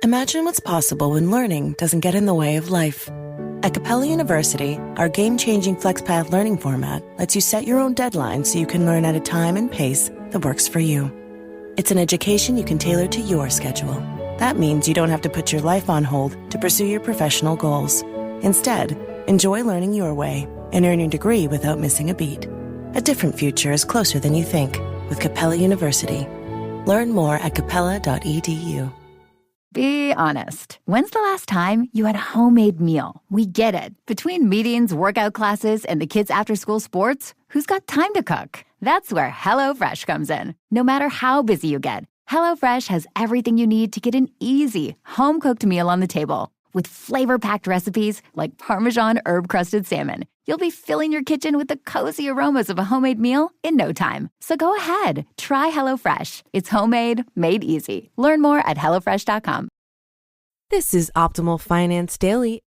Imagine what's possible when learning doesn't get in the way of life. At Capella University, our game-changing FlexPath learning format lets you set your own deadlines so you can learn at a time and pace that works for you. It's an education you can tailor to your schedule. That means you don't have to put your life on hold to pursue your professional goals. Instead, enjoy learning your way and earn your degree without missing a beat. A different future is closer than you think with Capella University. Learn more at capella.edu. Be honest. When's the last time you had a homemade meal? We get it. Between meetings, workout classes, and the kids' after-school sports, who's got time to cook? That's where HelloFresh comes in. No matter how busy you get, HelloFresh has everything you need to get an easy, home-cooked meal on the table. With flavor-packed recipes like Parmesan herb-crusted salmon, you'll be filling your kitchen with the cozy aromas of a homemade meal in no time. So go ahead, try HelloFresh. It's homemade, made easy. Learn more at HelloFresh.com. This is Optimal Finance Daily.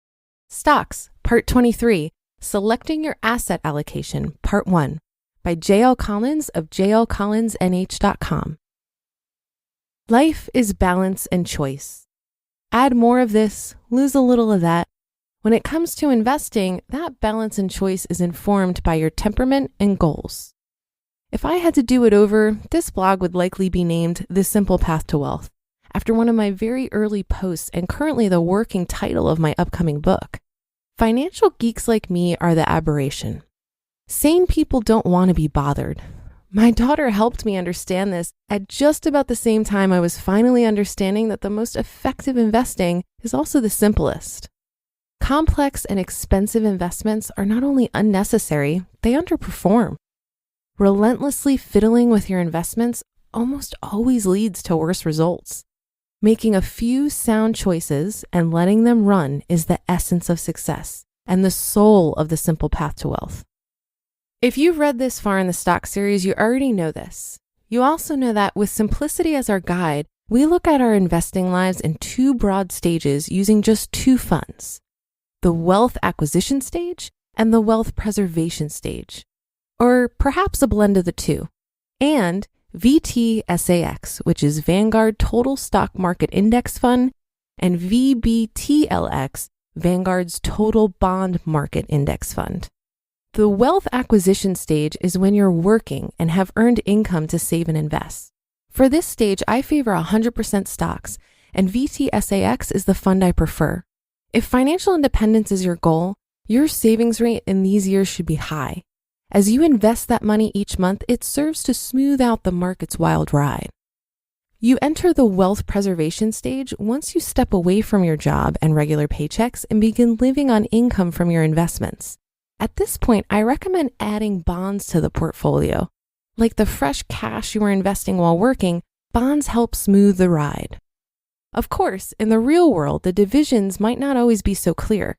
Stocks, Part 23, Selecting Your Asset Allocation, Part 1, by J.L. Collins of jlcollinsnh.com. Life is balance and choice. Add more of this, lose a little of that. When it comes to investing, that balance and choice is informed by your temperament and goals. If I had to do it over, this blog would likely be named The Simple Path to Wealth, after one of my very early posts and currently the working title of my upcoming book. Financial geeks like me are the aberration. Sane people don't want to be bothered. My daughter helped me understand this at just about the same time I was finally understanding that the most effective investing is also the simplest. Complex and expensive investments are not only unnecessary, they underperform. Relentlessly fiddling with your investments almost always leads to worse results. Making a few sound choices and letting them run is the essence of success and the soul of the simple path to wealth. If you've read this far in the stock series, you already know this. You also know that with simplicity as our guide, we look at our investing lives in two broad stages using just two funds: the wealth acquisition stage and the wealth preservation stage, or perhaps a blend of the two, and VTSAX, which is Vanguard Total Stock Market Index Fund, and VBTLX, Vanguard's Total Bond Market Index Fund. The wealth acquisition stage is when you're working and have earned income to save and invest. For this stage, I favor 100% stocks, and VTSAX is the fund I prefer. If financial independence is your goal, your savings rate in these years should be high. As you invest that money each month, it serves to smooth out the market's wild ride. You enter the wealth preservation stage once you step away from your job and regular paychecks and begin living on income from your investments. At this point, I recommend adding bonds to the portfolio. Like the fresh cash you were investing while working, bonds help smooth the ride. Of course, in the real world, the divisions might not always be so clear.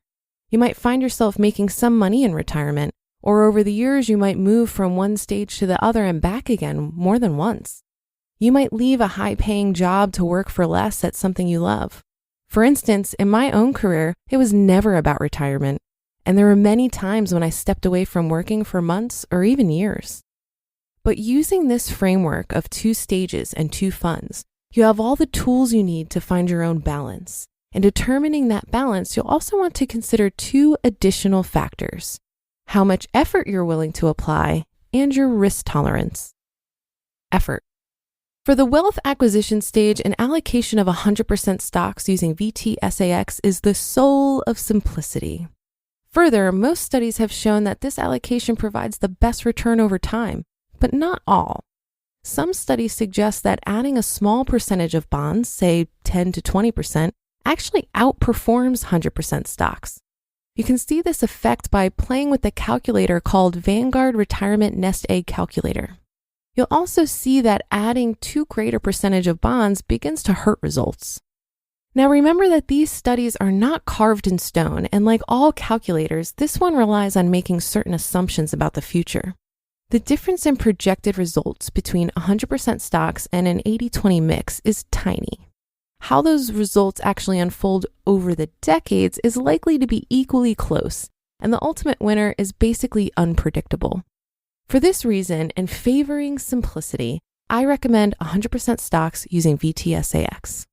You might find yourself making some money in retirement, or over the years, you might move from one stage to the other and back again more than once. You might leave a high-paying job to work for less at something you love. For instance, in my own career, it was never about retirement. And there were many times when I stepped away from working for months or even years. But using this framework of two stages and two funds, you have all the tools you need to find your own balance. In determining that balance, you'll also want to consider two additional factors: how much effort you're willing to apply and your risk tolerance. Effort. For the wealth acquisition stage, an allocation of 100% stocks using VTSAX is the soul of simplicity. Further, most studies have shown that this allocation provides the best return over time, but not all. Some studies suggest that adding a small percentage of bonds, say 10 to 20%, actually outperforms 100% stocks. You can see this effect by playing with the calculator called Vanguard Retirement Nest Egg Calculator. You'll also see that adding too great a percentage of bonds begins to hurt results. Now remember that these studies are not carved in stone, and like all calculators, this one relies on making certain assumptions about the future. The difference in projected results between 100% stocks and an 80-20 mix is tiny. How those results actually unfold over the decades is likely to be equally close, and the ultimate winner is basically unpredictable. For this reason, and favoring simplicity, I recommend 100% stocks using VTSAX.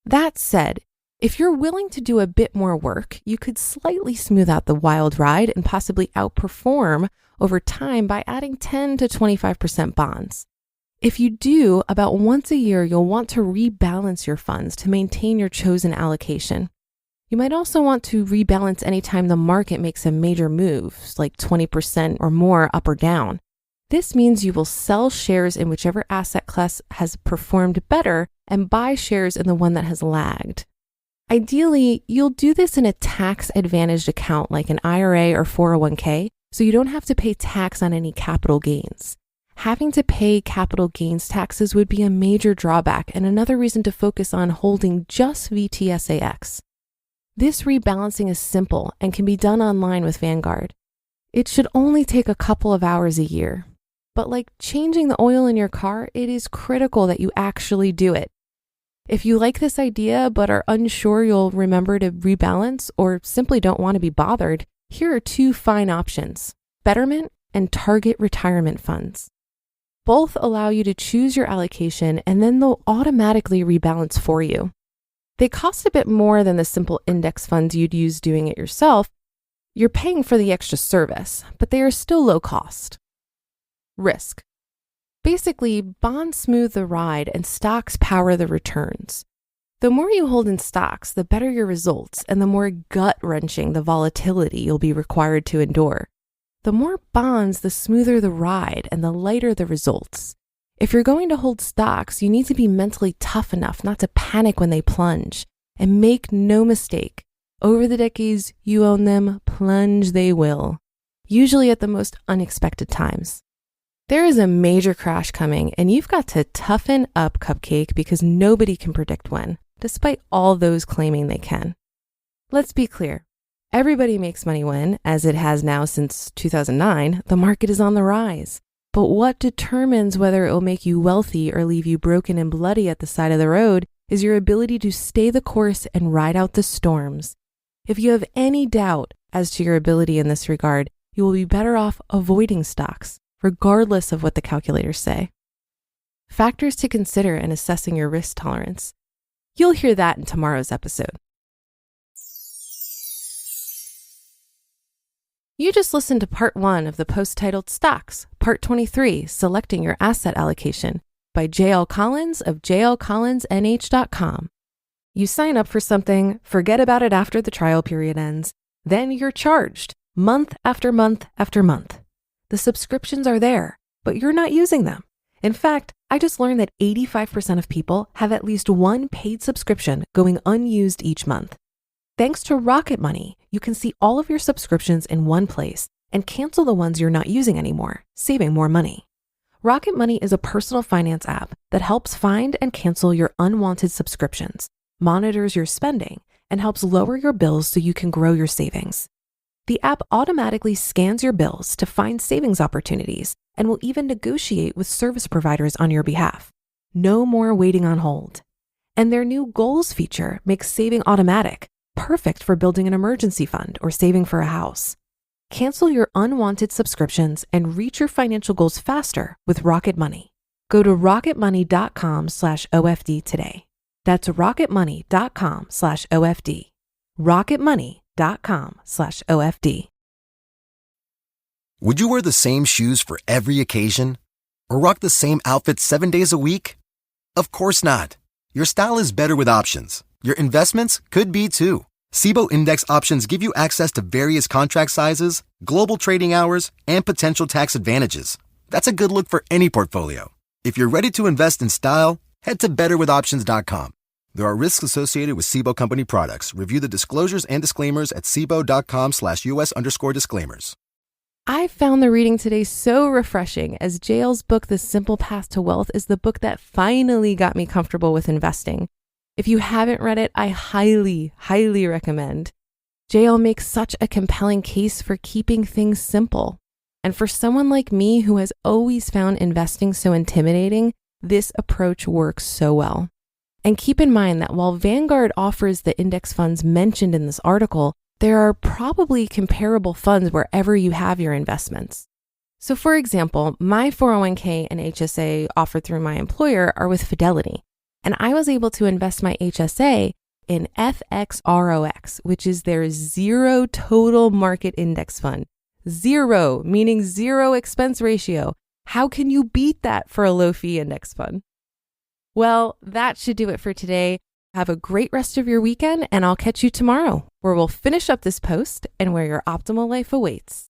That said, If you're willing to do a bit more work, you could slightly smooth out the wild ride and possibly outperform over time by adding 10 to 25% bonds. If you do, about once a year, you'll want to rebalance your funds to maintain your chosen allocation. You might also want to rebalance anytime the market makes a major move, like 20% or more up or down. This means you will sell shares in whichever asset class has performed better and buy shares in the one that has lagged. Ideally, you'll do this in a tax-advantaged account like an IRA or 401k, so you don't have to pay tax on any capital gains. Having to pay capital gains taxes would be a major drawback and another reason to focus on holding just VTSAX. This rebalancing is simple and can be done online with Vanguard. It should only take a couple of hours a year. But like changing the oil in your car, it is critical that you actually do it. If you like this idea but are unsure you'll remember to rebalance or simply don't want to be bothered, here are two fine options: Betterment and Target Retirement Funds. Both allow you to choose your allocation and then they'll automatically rebalance for you. They cost a bit more than the simple index funds you'd use doing it yourself. You're paying for the extra service, but they are still low cost. Risk. Basically, bonds smooth the ride and stocks power the returns. The more you hold in stocks, the better your results and the more gut-wrenching the volatility you'll be required to endure. The more bonds, the smoother the ride and the lighter the results. If you're going to hold stocks, you need to be mentally tough enough not to panic when they plunge. And make no mistake, over the decades you own them, plunge they will, usually at the most unexpected times. There is a major crash coming, and you've got to toughen up, cupcake, because nobody can predict when, despite all those claiming they can. Let's be clear. Everybody makes money when, as it has now since 2009, the market is on the rise. But what determines whether it will make you wealthy or leave you broken and bloody at the side of the road is your ability to stay the course and ride out the storms. If you have any doubt as to your ability in this regard, you will be better off avoiding stocks, regardless of what the calculators say. Factors to consider in assessing your risk tolerance. You'll hear that in tomorrow's episode. You just listened to part 1 of the post titled Stocks, part 23, Selecting Your Asset Allocation by J.L. Collins of jlcollinsnh.com. You sign up for something, forget about it after the trial period ends, then you're charged month after month after month. The subscriptions are there, but you're not using them. In fact, I just learned that 85% of people have at least one paid subscription going unused each month. Thanks to Rocket Money, you can see all of your subscriptions in one place and cancel the ones you're not using anymore, saving more money. Rocket Money is a personal finance app that helps find and cancel your unwanted subscriptions, monitors your spending, and helps lower your bills so you can grow your savings. The app automatically scans your bills to find savings opportunities and will even negotiate with service providers on your behalf. No more waiting on hold. And their new goals feature makes saving automatic, perfect for building an emergency fund or saving for a house. Cancel your unwanted subscriptions and reach your financial goals faster with Rocket Money. Go to rocketmoney.com/OFD today. That's rocketmoney.com/OFD. rocketmoney.com/OFD. Would you wear the same shoes for every occasion? Or rock the same outfit 7 days a week? Of course not. Your style is better with options. Your investments could be too. SIBO Index options give you access to various contract sizes, global trading hours, and potential tax advantages. That's a good look for any portfolio. If you're ready to invest in style, head to betterwithoptions.com. There are risks associated with SIBO company products. Review the disclosures and disclaimers at sibo.com/US_disclaimers. I found the reading today so refreshing, as JL's book, The Simple Path to Wealth, is the book that finally got me comfortable with investing. If you haven't read it, I highly, highly recommend. JL makes such a compelling case for keeping things simple. And for someone like me who has always found investing so intimidating, this approach works so well. And keep in mind that while Vanguard offers the index funds mentioned in this article, there are probably comparable funds wherever you have your investments. So for example, my 401k and HSA offered through my employer are with Fidelity, and I was able to invest my HSA in FXROX, which is their zero total market index fund. Zero, meaning zero expense ratio. How can you beat that for a low fee index fund? Well, that should do it for today. Have a great rest of your weekend, and I'll catch you tomorrow, where we'll finish up this post and where your optimal life awaits.